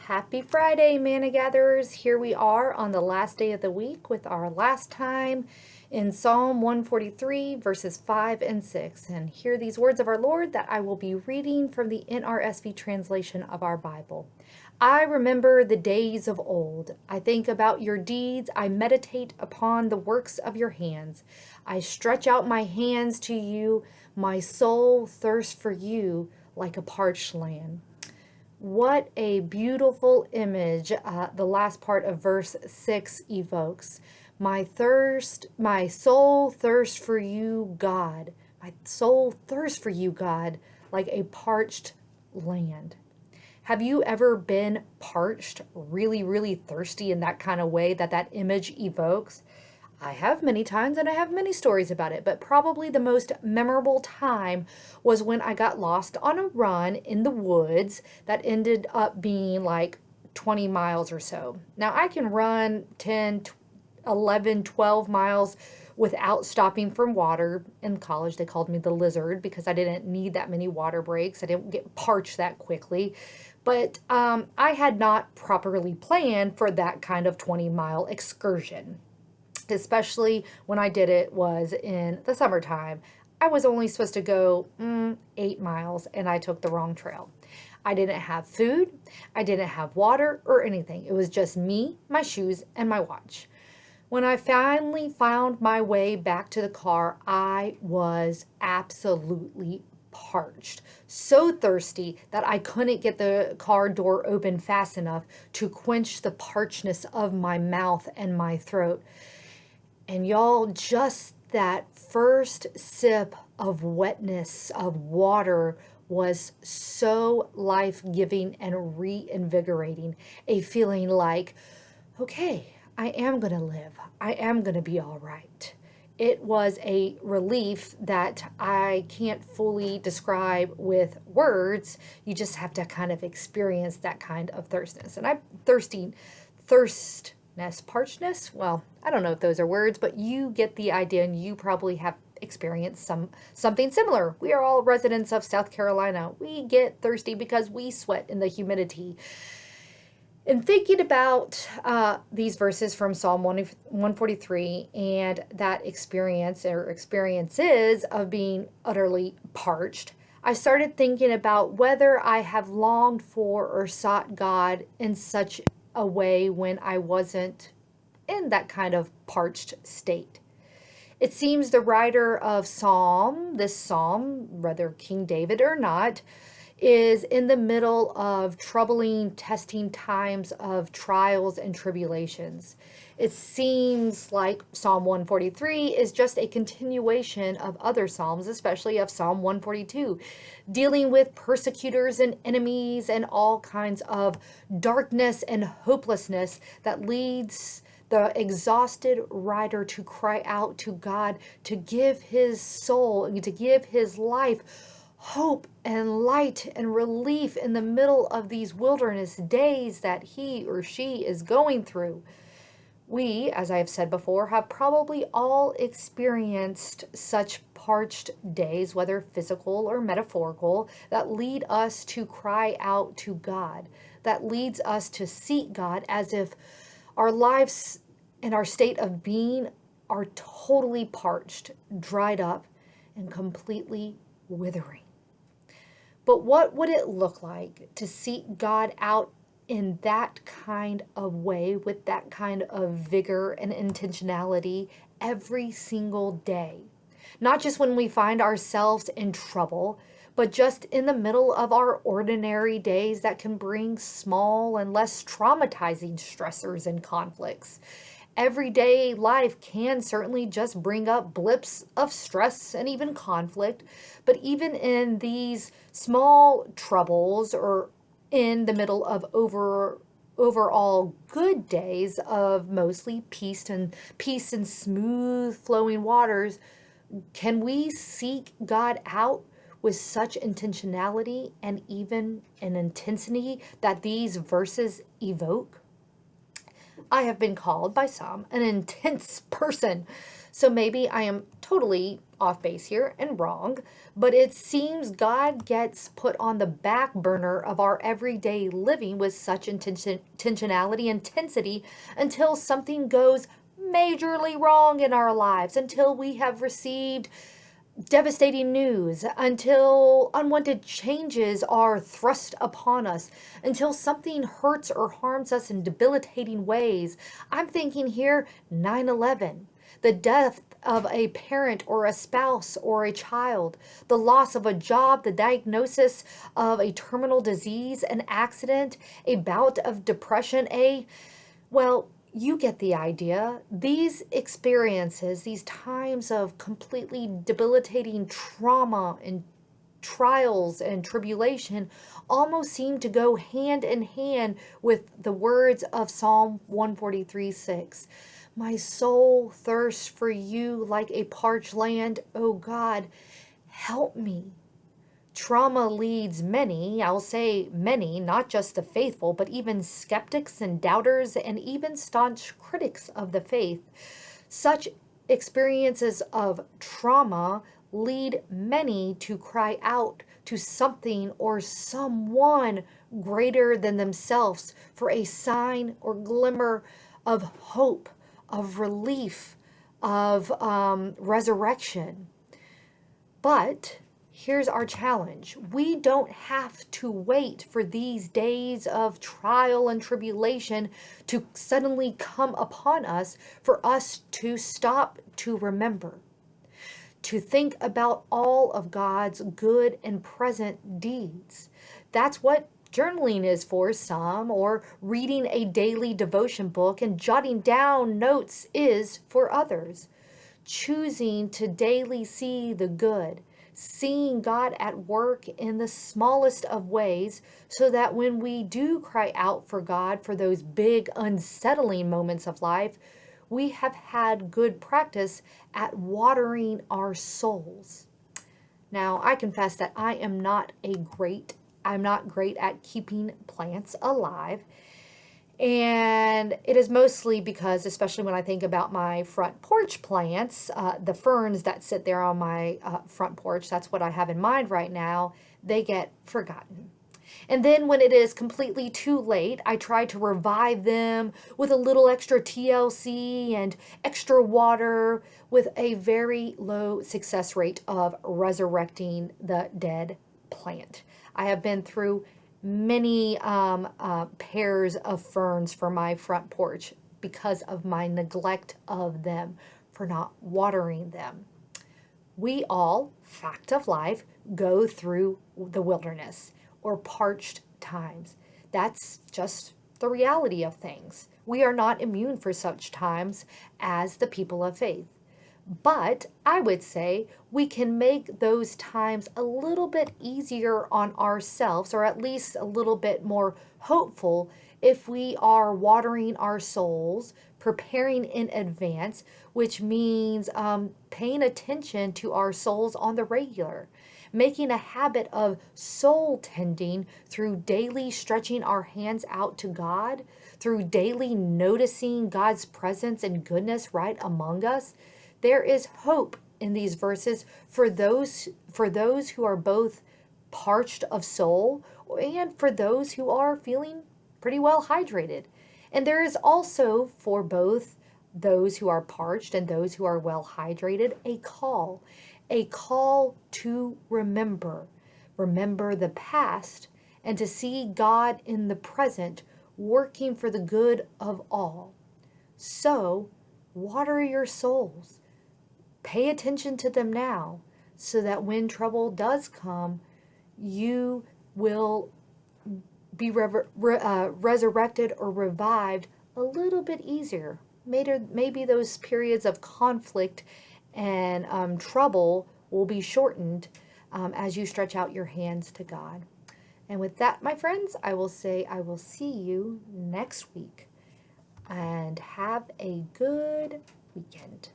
Happy Friday, Manna Gatherers. Here we are on the last day of the week with our last time in Psalm 143, verses 5 and 6. And hear these words of our Lord that I will be reading from the NRSV translation of our Bible. I remember the days of old. I think about your deeds. I meditate upon the works of your hands. I stretch out my hands to you. My soul thirsts for you like a parched land. What a beautiful image the last part of verse 6 evokes. My soul thirsts for you, God. My soul thirsts for you, God, like a parched land. Have you ever been parched, really, really thirsty in that kind of way that image evokes? I have many times, and I have many stories about it, but probably the most memorable time was when I got lost on a run in the woods that ended up being like 20 miles or so. Now, I can run 10, 11, 12 miles without stopping for water. In college, they called me the lizard because I didn't need that many water breaks. I didn't get parched that quickly. But I had not properly planned for that kind of 20-mile excursion, especially when I did it was in the summertime. I was only supposed to go 8 miles, and I took the wrong trail. I didn't have food, I didn't have water or anything. It was just me, my shoes, and my watch. When I finally found my way back to the car, I was absolutely parched, so thirsty that I couldn't get the car door open fast enough to quench the parchedness of my mouth and my throat. And y'all, just that first sip of wetness of water was so life-giving and reinvigorating. A feeling like, okay, I am going to live. I am going to be all right. It was a relief that I can't fully describe with words. You just have to kind of experience that kind of thirstness. And I'm parchness. Well, I don't know if those are words, but you get the idea, and you probably have experienced something similar. We are all residents of South Carolina. We get thirsty because we sweat in the humidity. In thinking about these verses from Psalm 143 and that experience or experiences of being utterly parched, I started thinking about whether I have longed for or sought God in such a way when I wasn't in that kind of parched state. It seems the writer of this psalm, whether King David or not, is in the middle of troubling, testing times of trials and tribulations. It seems like Psalm 143 is just a continuation of other Psalms, especially of Psalm 142, dealing with persecutors and enemies and all kinds of darkness and hopelessness that leads the exhausted writer to cry out to God to give his soul and to give his life hope and light and relief in the middle of these wilderness days that he or she is going through. We, as I have said before, have probably all experienced such parched days, whether physical or metaphorical, that lead us to cry out to God, that leads us to seek God as if our lives and our state of being are totally parched, dried up, and completely withering. But what would it look like to seek God out in that kind of way, with that kind of vigor and intentionality every single day? Not just when we find ourselves in trouble, but just in the middle of our ordinary days that can bring small and less traumatizing stressors and conflicts. Everyday life can certainly just bring up blips of stress and even conflict, but even in these small troubles or in the middle of overall good days of mostly peace and smooth flowing waters, can we seek God out with such intentionality and even an intensity that these verses evoke? I have been called by some an intense person. So maybe I am totally off base here and wrong, but it seems God gets put on the back burner of our everyday living with such intentionality, intensity, until something goes majorly wrong in our lives, until we have received devastating news, until unwanted changes are thrust upon us, until something hurts or harms us in debilitating ways. I'm thinking here 9/11, the death of a parent or a spouse or a child, the loss of a job, the diagnosis of a terminal disease, an accident, a bout of depression, well, you get the idea. These experiences, these times of completely debilitating trauma and trials and tribulation, almost seem to go hand in hand with the words of Psalm 143:6. My soul thirsts for you like a parched land. O God, help me. Trauma leads many, I'll say many, not just the faithful, but even skeptics and doubters and even staunch critics of the faith. Such experiences of trauma lead many to cry out to something or someone greater than themselves for a sign or glimmer of hope, of relief, of resurrection. But here's our challenge. We don't have to wait for these days of trial and tribulation to suddenly come upon us for us to stop to remember, to think about all of God's good and present deeds. That's what journaling is for some, or reading a daily devotion book and jotting down notes is for others. Choosing to daily see the good, seeing God at work in the smallest of ways, so that when we do cry out for God for those big, unsettling moments of life, we have had good practice at watering our souls. Now, I confess that I'm not great at keeping plants alive. And it is mostly because, especially when I think about my front porch plants, the ferns that sit there on my front porch, that's what I have in mind right now, they get forgotten. And then when it is completely too late, I try to revive them with a little extra TLC and extra water, with a very low success rate of resurrecting the dead plant. I have been through many pairs of ferns for my front porch because of my neglect of them, for not watering them. We all, fact of life, go through the wilderness or parched times. That's just the reality of things. We are not immune for such times as the people of faith. But I would say we can make those times a little bit easier on ourselves, or at least a little bit more hopeful, if we are watering our souls, preparing in advance, which means paying attention to our souls on the regular, making a habit of soul tending through daily stretching our hands out to God, through daily noticing God's presence and goodness right among us. There is hope in these verses for those who are both parched of soul and for those who are feeling pretty well hydrated. And there is also for both those who are parched and those who are well hydrated a call to remember the past, and to see God in the present working for the good of all. So water your souls. Pay attention to them now, so that when trouble does come, you will be resurrected or revived a little bit easier. Maybe those periods of conflict and trouble will be shortened as you stretch out your hands to God. And with that, my friends, I will say I will see you next week. And have a good weekend.